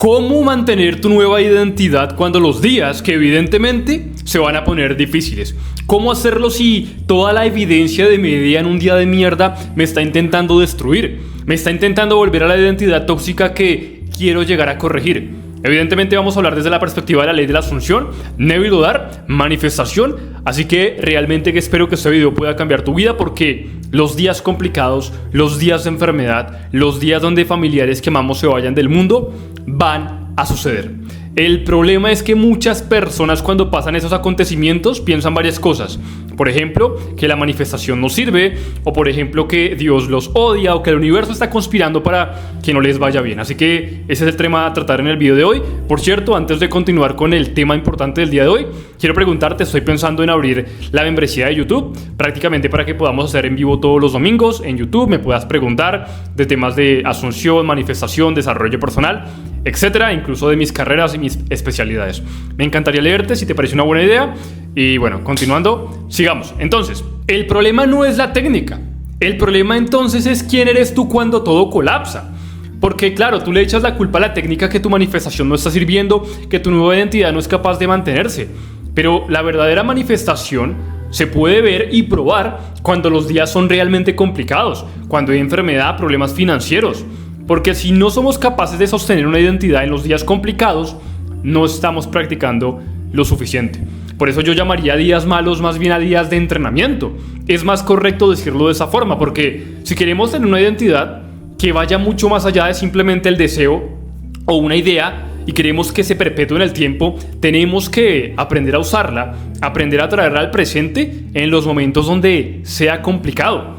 ¿Cómo mantener tu nueva identidad cuando los días, que evidentemente se van a poner difíciles? ¿Cómo hacerlo si toda la evidencia de mi día en un día de mierda me está intentando destruir? Me está intentando volver a la identidad tóxica que quiero llegar a corregir. Evidentemente vamos a hablar desde la perspectiva de la ley de la asunción, Neville Goddard, manifestación, así que realmente espero que este video pueda cambiar tu vida porque los días complicados, los días de enfermedad, los días donde familiares que amamos se vayan del mundo, van a suceder. El problema es que muchas personas cuando pasan esos acontecimientos piensan varias cosas. Por ejemplo, que la manifestación no sirve, o por ejemplo que Dios los odia, o que el universo está conspirando para que no les vaya bien. Así que ese es el tema a tratar en el video de hoy. Por cierto, antes de continuar con el tema importante del día de hoy, quiero preguntarte, estoy pensando en abrir la membresía de YouTube, prácticamente para que podamos hacer en vivo todos los domingos en YouTube, me puedas preguntar de temas de asunción, manifestación, desarrollo personal, etcétera, incluso de mis carreras y mis especialidades. Me encantaría leerte si te parece una buena idea. Y bueno, continuando, sigamos. Entonces, el problema no es la técnica. El problema entonces es quién eres tú cuando todo colapsa. Porque claro, tú le echas la culpa a la técnica que tu manifestación no está sirviendo, que tu nueva identidad no es capaz de mantenerse. Pero la verdadera manifestación se puede ver y probar cuando los días son realmente complicados, cuando hay enfermedad, problemas financieros. Porque si no somos capaces de sostener una identidad en los días complicados, no estamos practicando lo suficiente. Por eso yo llamaría días malos más bien a días de entrenamiento. Es más correcto decirlo de esa forma, porque si queremos tener una identidad que vaya mucho más allá de simplemente el deseo o una idea y queremos que se perpetúe en el tiempo, tenemos que aprender a usarla, aprender a traerla al presente en los momentos donde sea complicado.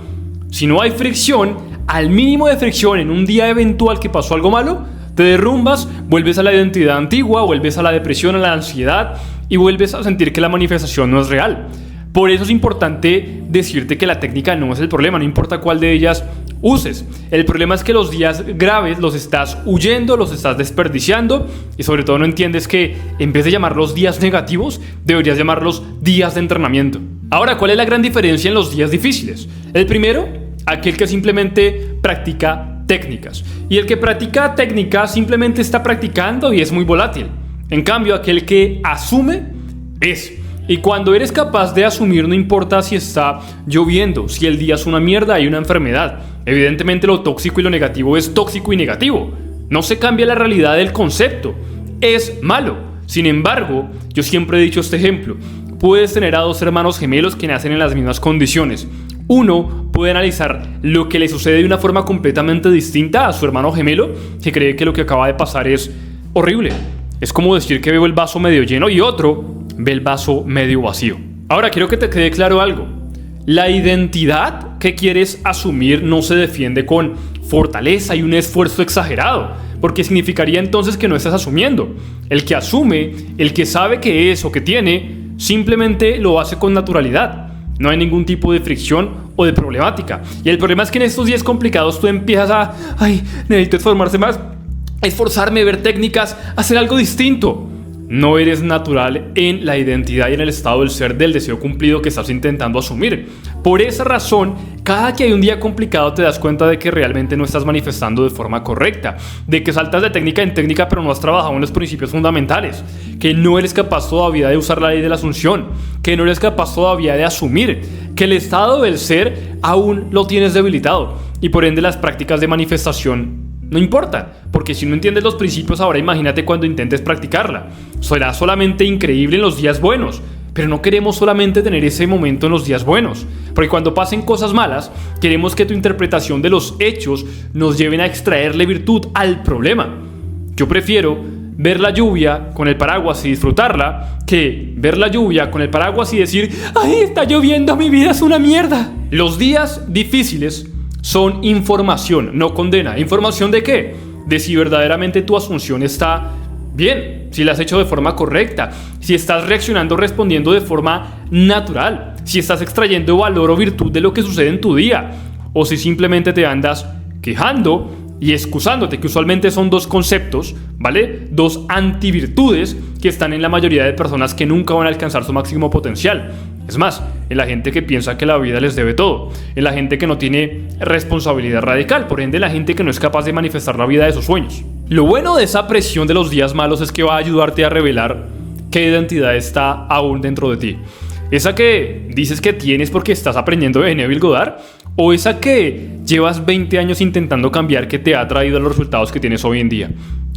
Si no hay fricción, al mínimo de fricción en un día eventual que pasó algo malo, te derrumbas, vuelves a la identidad antigua, vuelves a la depresión, a la ansiedad y vuelves a sentir que la manifestación no es real. Por eso es importante decirte que la técnica no es el problema, no importa cuál de ellas uses. El problema es que los días graves los estás huyendo, los estás desperdiciando y sobre todo no entiendes que en vez de llamarlos días negativos, deberías llamarlos días de entrenamiento. Ahora, ¿cuál es la gran diferencia en los días difíciles? El primero, aquel que simplemente practica técnicas. Y el que practica técnicas simplemente está practicando y es muy volátil. En cambio, aquel que asume es. Y cuando eres capaz de asumir, no importa si está lloviendo, si el día es una mierda, hay una enfermedad. Evidentemente lo tóxico y lo negativo es tóxico y negativo. No se cambia la realidad del concepto. Es malo. Sin embargo, yo siempre he dicho este ejemplo. Puedes tener a dos hermanos gemelos que nacen en las mismas condiciones. Uno puede analizar lo que le sucede de una forma completamente distinta a su hermano gemelo, que cree que lo que acaba de pasar es horrible. Es como decir que veo el vaso medio lleno y otro ve el vaso medio vacío. Ahora quiero que te quede claro algo. La identidad que quieres asumir no se defiende con fortaleza y un esfuerzo exagerado, porque significaría entonces que no estás asumiendo. El que asume, el que sabe que es o que tiene, simplemente lo hace con naturalidad. No hay ningún tipo de fricción o de problemática. Y el problema es que en estos días complicados tú empiezas a necesito esforzarse más, esforzarme, ver técnicas, hacer algo distinto. No eres natural en la identidad y en el estado del ser del deseo cumplido que estás intentando asumir. Por esa razón, cada que hay un día complicado te das cuenta de que realmente no estás manifestando de forma correcta, de que saltas de técnica en técnica pero no has trabajado en los principios fundamentales, que no eres capaz todavía de usar la ley de la asunción, que no eres capaz todavía de asumir que el estado del ser aún lo tienes debilitado y por ende las prácticas de manifestación no importa, porque si no entiendes los principios ahora imagínate cuando intentes practicarla. Será solamente increíble en los días buenos, pero no queremos solamente tener ese momento en los días buenos, porque cuando pasen cosas malas, queremos que tu interpretación de los hechos nos lleven a extraerle virtud al problema. Yo prefiero ver la lluvia con el paraguas y disfrutarla que ver la lluvia con el paraguas y decir ¡ay, está lloviendo, mi vida es una mierda! Los días difíciles son información, no condena. ¿Información de qué? De si verdaderamente tu asunción está bien, si la has hecho de forma correcta, si estás reaccionando, respondiendo de forma natural, si estás extrayendo valor o virtud de lo que sucede en tu día, o si simplemente te andas quejando y excusándote, que usualmente son dos conceptos, ¿vale? Dos antivirtudes que están en la mayoría de personas que nunca van a alcanzar su máximo potencial. Es más, en la gente que piensa que la vida les debe todo, en la gente que no tiene responsabilidad radical, por ende la gente que no es capaz de manifestar la vida de sus sueños. Lo bueno de esa presión de los días malos es que va a ayudarte a revelar qué identidad está aún dentro de ti. Esa que dices que tienes porque estás aprendiendo de Neville Goddard, o esa que llevas 20 años intentando cambiar, que te ha traído los resultados que tienes hoy en día.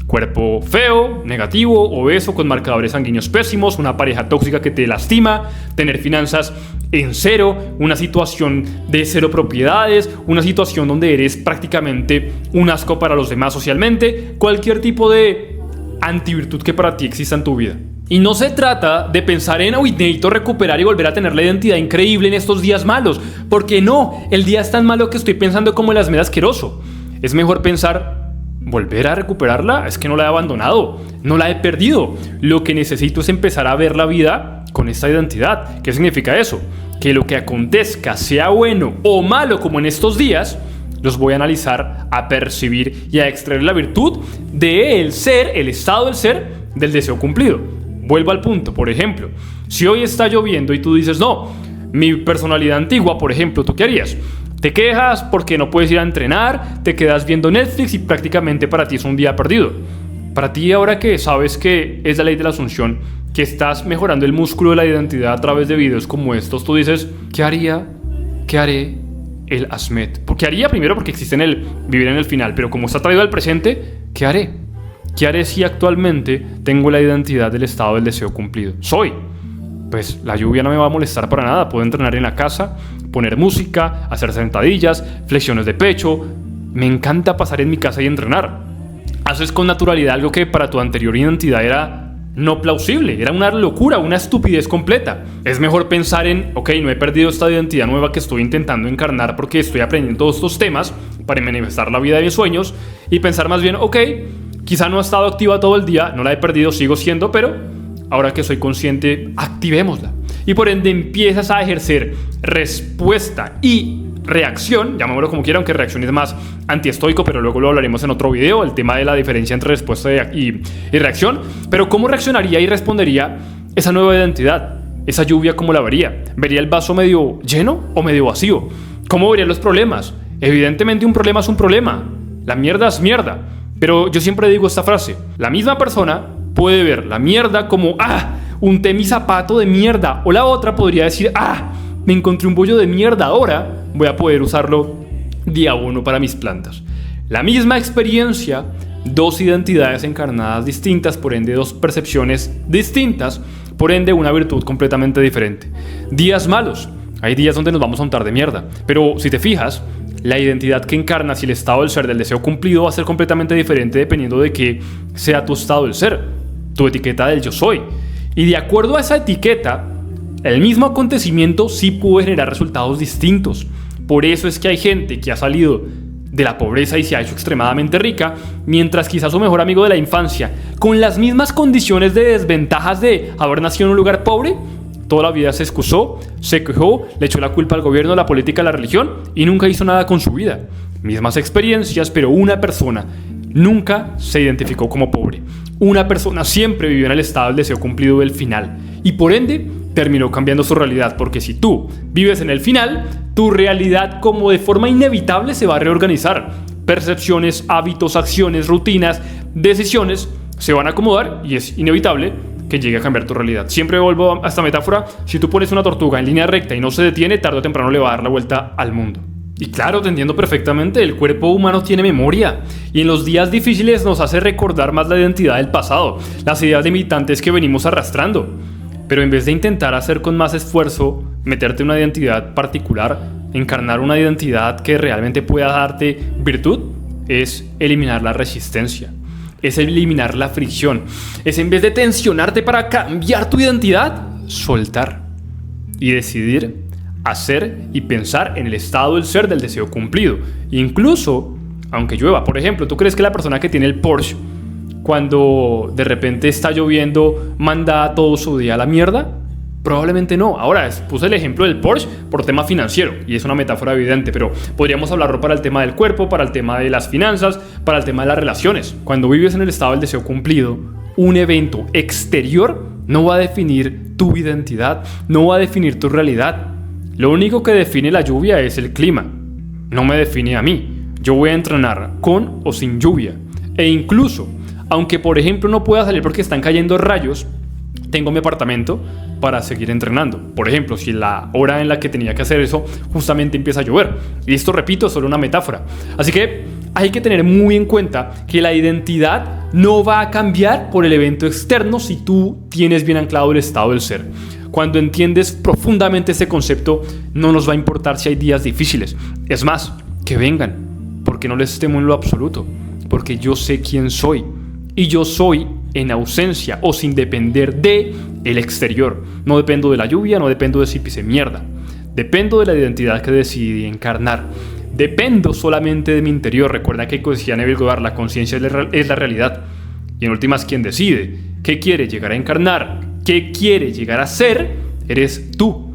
Cuerpo feo, negativo, obeso, con marcadores sanguíneos pésimos, una pareja tóxica que te lastima, tener finanzas en cero, una situación de cero propiedades, una situación donde eres prácticamente un asco para los demás socialmente, cualquier tipo de antivirtud que para ti exista en tu vida. Y no se trata de pensar en hoy necesito recuperar y volver a tener la identidad increíble en estos días malos, porque no, el día es tan malo que estoy pensando como el asmed asqueroso. Es mejor pensar, volver a recuperarla, es que no la he abandonado, no la he perdido. Lo que necesito es empezar a ver la vida con esta identidad. ¿Qué significa eso? Que lo que acontezca, sea bueno o malo como en estos días, los voy a analizar, a percibir y a extraer la virtud del ser, el estado del ser, del deseo cumplido. Vuelvo al punto, por ejemplo, si hoy está lloviendo y tú dices, no, mi personalidad antigua, por ejemplo, ¿tú qué harías? Te quejas porque no puedes ir a entrenar, te quedas viendo Netflix y prácticamente para ti es un día perdido. Para ti, ahora que sabes que es la ley de la asunción, que estás mejorando el músculo de la identidad a través de videos como estos, tú dices, ¿qué haría? ¿Qué haré? El Asmed. Porque haría primero porque existe en el vivir en el final, pero como está traído al presente, ¿qué haré? ¿Qué haré si actualmente tengo la identidad del estado del deseo cumplido? Soy. Pues la lluvia no me va a molestar para nada. Puedo entrenar en la casa, poner música, hacer sentadillas, flexiones de pecho. Me encanta pasar en mi casa y entrenar. Haces con naturalidad algo que para tu anterior identidad era no plausible. Era una locura, una estupidez completa. Es mejor pensar en, ok, no he perdido esta identidad nueva que estoy intentando encarnar porque estoy aprendiendo todos estos temas para manifestar la vida de mis sueños, y pensar más bien, ok, quizá no ha estado activa todo el día, no la he perdido, sigo siendo, pero ahora que soy consciente, activémosla. Y por ende empiezas a ejercer respuesta y reacción, llamémoslo como quiera, aunque reacción es más antiestoico, pero luego lo hablaremos en otro video, el tema de la diferencia entre respuesta y reacción. Pero ¿cómo reaccionaría y respondería esa nueva identidad? Esa lluvia, ¿cómo la vería? ¿Vería el vaso medio lleno o medio vacío? ¿Cómo vería los problemas? Evidentemente un problema es un problema, la mierda es mierda. Pero yo siempre digo esta frase, la misma persona puede ver la mierda como, unté mi zapato de mierda, o la otra podría decir, me encontré un bollo de mierda, ahora voy a poder usarlo de abono para mis plantas. La misma experiencia, dos identidades encarnadas distintas, por ende dos percepciones distintas, por ende una virtud completamente diferente. Días malos, hay días donde nos vamos a untar de mierda, pero si te fijas, la identidad que encarnas y el estado del ser del deseo cumplido va a ser completamente diferente dependiendo de qué sea tu estado del ser, tu etiqueta del yo soy. Y de acuerdo a esa etiqueta, el mismo acontecimiento sí puede generar resultados distintos. Por eso es que hay gente que ha salido de la pobreza y se ha hecho extremadamente rica, mientras quizás su mejor amigo de la infancia, con las mismas condiciones de desventajas de haber nacido en un lugar pobre, toda la vida se excusó, se quejó, le echó la culpa al gobierno, a la política, a la religión y nunca hizo nada con su vida. Mismas experiencias, pero una persona nunca se identificó como pobre. Una persona siempre vivió en el estado del deseo cumplido del final y por ende terminó cambiando su realidad, porque si tú vives en el final, tu realidad como de forma inevitable se va a reorganizar. Percepciones, hábitos, acciones, rutinas, decisiones se van a acomodar y es inevitable que llegue a cambiar tu realidad. Siempre vuelvo a esta metáfora, si tú pones una tortuga en línea recta y no se detiene, tarde o temprano le va a dar la vuelta al mundo. Y claro, te entiendo perfectamente, el cuerpo humano tiene memoria y en los días difíciles nos hace recordar más la identidad del pasado, las ideas limitantes que venimos arrastrando. Pero en vez de intentar hacer con más esfuerzo, meterte una identidad particular, encarnar una identidad que realmente pueda darte virtud, es eliminar la resistencia. Es eliminar la fricción, es en vez de tensionarte para cambiar tu identidad, soltar y decidir hacer y pensar en el estado del ser del deseo cumplido. Incluso, aunque llueva, por ejemplo, ¿tú crees que la persona que tiene el Porsche, cuando de repente está lloviendo, manda todo su día a la mierda? Probablemente no. Ahora, puse el ejemplo del Porsche por tema financiero y es una metáfora evidente, pero podríamos hablarlo para el tema del cuerpo, para el tema de las finanzas, para el tema de las relaciones. Cuando vives en el estado del deseo cumplido, un evento exterior no va a definir tu identidad, no va a definir tu realidad. Lo único que define la lluvia es el clima. No me define a mí. Yo voy a entrenar con o sin lluvia. E incluso, aunque por ejemplo no pueda salir porque están cayendo rayos, tengo mi apartamento para seguir entrenando. Por ejemplo, si la hora en la que tenía que hacer eso justamente empieza a llover. Y esto, repito, es solo una metáfora. Así que hay que tener muy en cuenta que la identidad no va a cambiar por el evento externo si tú tienes bien anclado el estado del ser. Cuando entiendes profundamente este concepto, no nos va a importar si hay días difíciles. Es más, que vengan, porque no les temo en lo absoluto, porque yo sé quién soy. Y yo soy en ausencia o sin depender de el exterior. No dependo de la lluvia, no dependo de si pisé mierda. Dependo de la identidad que decidí encarnar. Dependo solamente de mi interior. Recuerda que decía Neville Goddard, la conciencia es la realidad. Y en últimas, quien decide qué quiere llegar a encarnar, qué quiere llegar a ser, eres tú.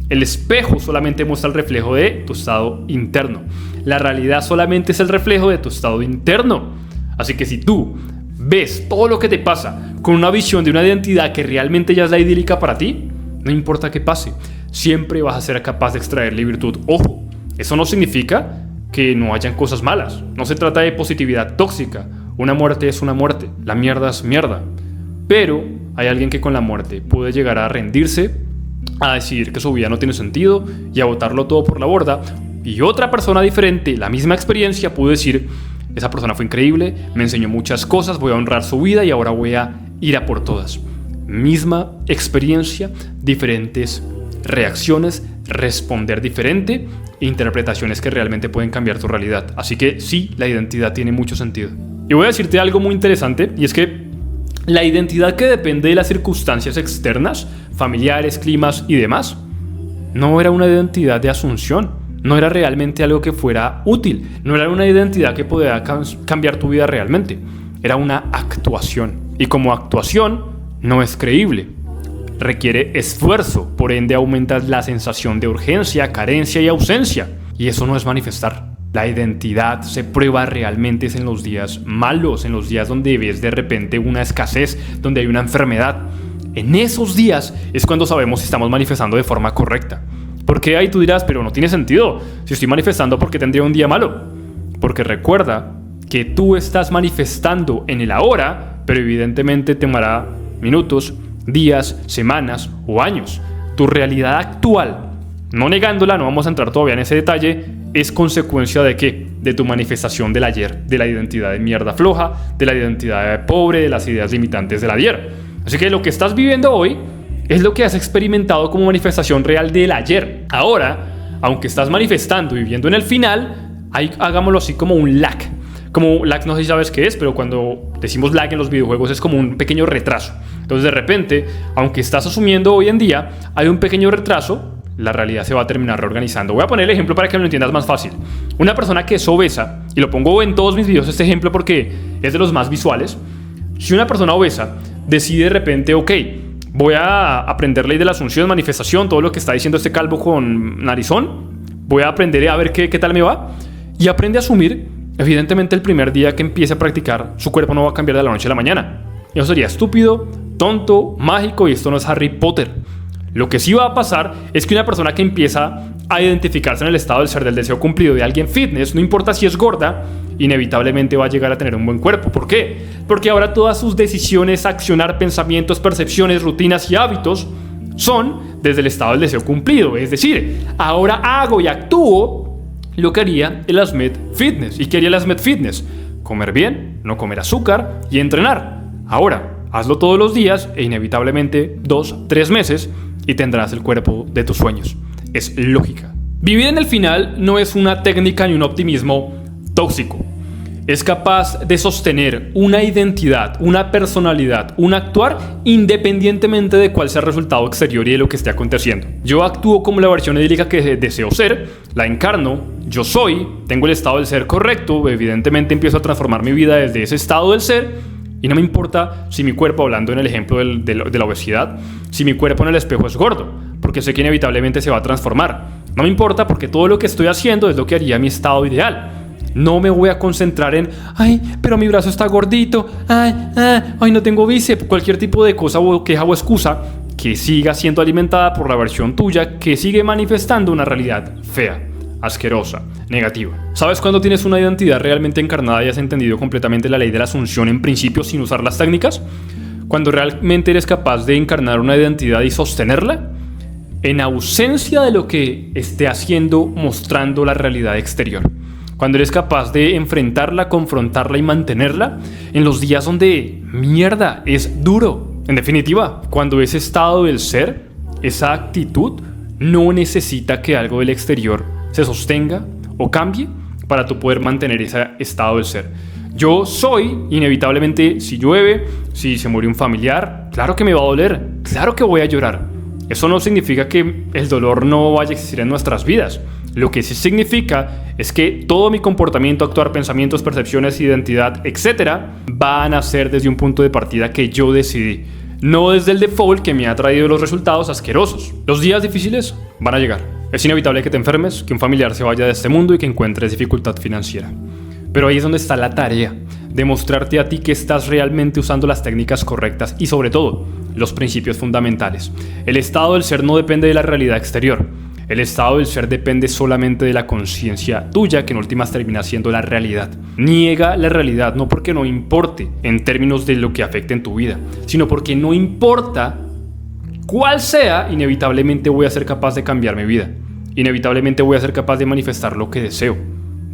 El espejo solamente muestra el reflejo de tu estado interno. La realidad solamente es el reflejo de tu estado interno. Así que si tú ves todo lo que te pasa con una visión de una identidad que realmente ya es la idílica para ti, no importa qué pase, siempre vas a ser capaz de extraerle virtud. Ojo, eso no significa que no hayan cosas malas. No se trata de positividad tóxica. Una muerte es una muerte, la mierda es mierda. Pero hay alguien que con la muerte puede llegar a rendirse, a decidir que su vida no tiene sentido y a botarlo todo por la borda. Y otra persona diferente, la misma experiencia, pudo decir: esa persona fue increíble, me enseñó muchas cosas, voy a honrar su vida y ahora voy a ir a por todas. Misma experiencia, diferentes reacciones, responder diferente, interpretaciones que realmente pueden cambiar tu realidad. Así que sí, la identidad tiene mucho sentido. Y voy a decirte algo muy interesante, y es que la identidad que depende de las circunstancias externas, familiares, climas y demás, no era una identidad de asunción. No era realmente algo que fuera útil, no era una identidad que pudiera cambiar tu vida realmente, era una actuación. Y como actuación no es creíble, requiere esfuerzo, por ende aumentas la sensación de urgencia, carencia y ausencia. Y eso no es manifestar. La identidad se prueba realmente en los días malos, en los días donde ves de repente una escasez, donde hay una enfermedad. En esos días es cuando sabemos si estamos manifestando de forma correcta. ¿Por qué? Ahí tú dirás, pero no tiene sentido. Si estoy manifestando, ¿por qué tendría un día malo? Porque recuerda que tú estás manifestando en el ahora, pero evidentemente te tomará minutos, días, semanas o años. Tu realidad actual, no negándola, no vamos a entrar todavía en ese detalle, es consecuencia ¿de qué? De tu manifestación del ayer, de la identidad de mierda floja, de la identidad pobre, de las ideas limitantes del ayer. Así que lo que estás viviendo hoy es lo que has experimentado como manifestación real del ayer. Ahora, aunque estás manifestando y viviendo en el final, hagámoslo así como un lag. Como lag, no sé si sabes qué es, pero cuando decimos lag en los videojuegos es como un pequeño retraso. Entonces de repente, aunque estás asumiendo hoy en día, hay un pequeño retraso, la realidad se va a terminar reorganizando. Voy a poner el ejemplo para que lo entiendas más fácil. Una persona que es obesa, y lo pongo en todos mis videos este ejemplo porque es de los más visuales. Si una persona obesa decide de repente, ok, voy a aprender ley de la asunción, manifestación, todo lo que está diciendo este calvo con narizón, voy a aprender a ver qué tal me va, y aprende a asumir, evidentemente el primer día que empiece a practicar, su cuerpo no va a cambiar de la noche a la mañana. Eso sería estúpido, tonto, mágico, y esto no es Harry Potter. Lo que sí va a pasar es que una persona que empieza a identificarse en el estado del ser, del deseo cumplido de alguien fitness, no importa si es gorda, inevitablemente va a llegar a tener un buen cuerpo. ¿Por qué? Porque ahora todas sus decisiones, accionar, pensamientos, percepciones, rutinas y hábitos son desde el estado del deseo cumplido. Es decir, ahora hago y actúo lo que haría el Asmed Fitness. ¿Y qué haría el Asmed Fitness? Comer bien, no comer azúcar y entrenar. Ahora, hazlo todos los días e inevitablemente 2-3 meses y tendrás el cuerpo de tus sueños. Es lógica. Vivir en el final no es una técnica ni un optimismo tóxico. Es capaz de sostener una identidad, una personalidad, un actuar independientemente de cuál sea el resultado exterior y de lo que esté aconteciendo. Yo actúo como la versión idílica que deseo ser, la encarno, yo soy, tengo el estado del ser correcto, evidentemente empiezo a transformar mi vida desde ese estado del ser Y no me importa si mi cuerpo, hablando en el ejemplo de la obesidad, si mi cuerpo en el espejo es gordo, porque sé que inevitablemente se va a transformar. No me importa porque todo lo que estoy haciendo es lo que haría mi estado ideal. No me voy a concentrar en, ay, pero mi brazo está gordito, ay, no tengo bíceps, cualquier tipo de cosa o queja o excusa que siga siendo alimentada por la versión tuya que sigue manifestando una realidad fea, asquerosa, negativa. ¿Sabes cuándo tienes una identidad realmente encarnada y has entendido completamente la ley de la asunción en principio sin usar las técnicas? Cuando realmente eres capaz de encarnar una identidad y sostenerla, en ausencia de lo que esté haciendo mostrando la realidad exterior. Cuando eres capaz de enfrentarla, confrontarla y mantenerla en los días donde mierda es duro. En definitiva, cuando ese estado del ser, esa actitud, no necesita que algo del exterior se sostenga o cambie para tú poder mantener ese estado del ser. Yo soy, inevitablemente, si llueve, si se muere un familiar, claro que me va a doler, claro que voy a llorar. Eso no significa que el dolor no vaya a existir en nuestras vidas. Lo que sí significa es que todo mi comportamiento, actuar, pensamientos, percepciones, identidad, etcétera, van a ser desde un punto de partida que yo decidí, no desde el default que me ha traído los resultados asquerosos. Los días difíciles van a llegar. Es inevitable que te enfermes, que un familiar se vaya de este mundo y que encuentres dificultad financiera. Pero ahí es donde está la tarea, demostrarte a ti que estás realmente usando las técnicas correctas y sobre todo, los principios fundamentales. El estado del ser no depende de la realidad exterior. El estado del ser depende solamente de la conciencia tuya, que en últimas termina siendo la realidad. Niega la realidad no porque no importe en términos de lo que afecte en tu vida, sino porque no importa cuál sea, inevitablemente voy a ser capaz de cambiar mi vida. Inevitablemente voy a ser capaz de manifestar lo que deseo.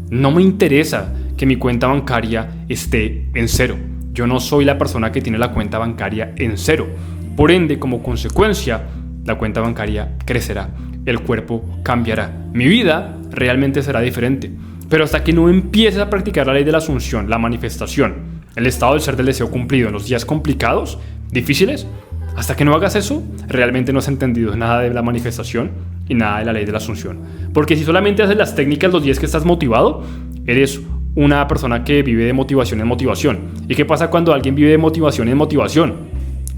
No me interesa que mi cuenta bancaria esté en cero. Yo no soy la persona que tiene la cuenta bancaria en cero. Por ende, como consecuencia, la cuenta bancaria crecerá. El cuerpo cambiará. Mi vida realmente será diferente. Pero hasta que no empieces a practicar la ley de la asunción, la manifestación, el estado del ser del deseo cumplido en los días complicados, difíciles, hasta que no hagas eso, realmente no has entendido nada de la manifestación y nada de la ley de la asunción. Porque si solamente haces las técnicas los días que estás motivado, eres una persona que vive de motivación en motivación. ¿Y qué pasa cuando alguien vive de motivación en motivación?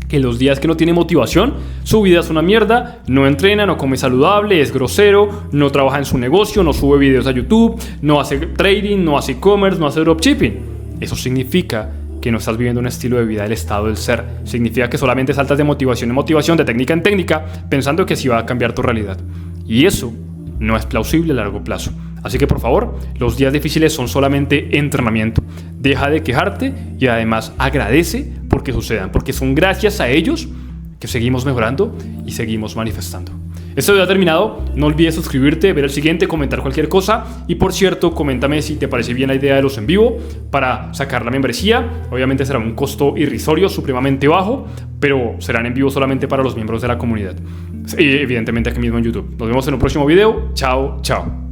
Que los días que no tiene motivación, su vida es una mierda, no entrena, no come saludable, es grosero, no trabaja en su negocio, no sube videos a YouTube, no hace trading, no hace e-commerce, no hace dropshipping. Eso significa que no estás viviendo un estilo de vida del estado del ser. Significa que solamente saltas de motivación en motivación, de técnica en técnica, pensando que así va a cambiar tu realidad. Y eso no es plausible a largo plazo. Así que por favor, los días difíciles son solamente entrenamiento. Deja de quejarte y además agradece porque sucedan, porque son gracias a ellos que seguimos mejorando y seguimos manifestando. Esto ya ha terminado. No olvides suscribirte, ver el siguiente, comentar cualquier cosa. Y por cierto, coméntame si te parece bien la idea de los en vivo para sacar la membresía. Obviamente será un costo irrisorio, supremamente bajo, pero serán en vivo solamente para los miembros de la comunidad. Y evidentemente aquí mismo en YouTube. Nos vemos en un próximo video. Chao, chao.